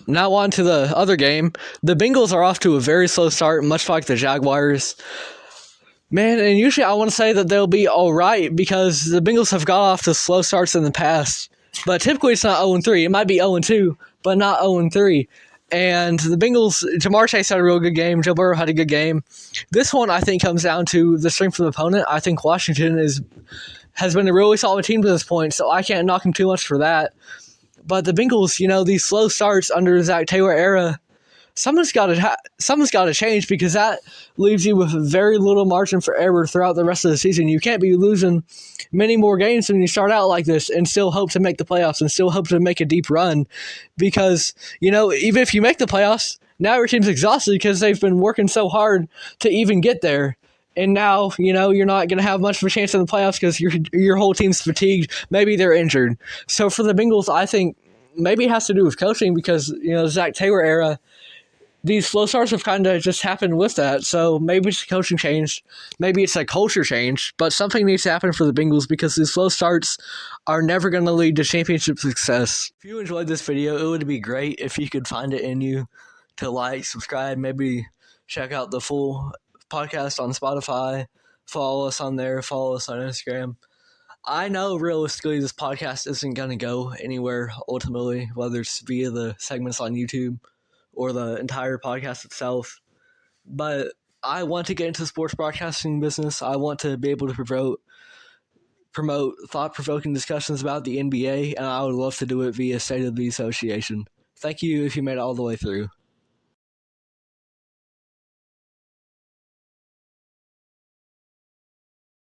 Now on to the other game. The Bengals are off to a very slow start, much like the Jaguars. Man, and usually I want to say that they'll be all right because the Bengals have got off to slow starts in the past. But typically it's not 0-3. It might be 0-2, but not 0-3. And the Bengals, Jamar Chase had a real good game. Joe Burrow had a good game. This one, I think, comes down to the strength of the opponent. I think Washington has been a really solid team to this point, so I can't knock them too much for that. But the Bengals, these slow starts under the Zach Taylor era, something's got to change because that leaves you with very little margin for error throughout the rest of the season. You can't be losing many more games when you start out like this and still hope to make the playoffs and still hope to make a deep run because, even if you make the playoffs, now your team's exhausted because they've been working so hard to even get there. And now, you're not going to have much of a chance in the playoffs because your whole team's fatigued. Maybe they're injured. So for the Bengals, I think maybe it has to do with coaching because, Zach Taylor era, these slow starts have kind of just happened with that. So maybe it's a coaching change. Maybe it's a culture change. But something needs to happen for the Bengals because these slow starts are never going to lead to championship success. If you enjoyed this video, it would be great if you could find it in you to like, subscribe, maybe check out the full podcast on Spotify. Follow us on there. Follow us on Instagram. I know realistically this podcast isn't going to go anywhere ultimately, whether it's via the segments on YouTube or the entire podcast itself. But I want to get into the sports broadcasting business. I want to be able to promote thought-provoking discussions about the NBA, and I would love to do it via State of the Association. Thank you if you made it all the way through.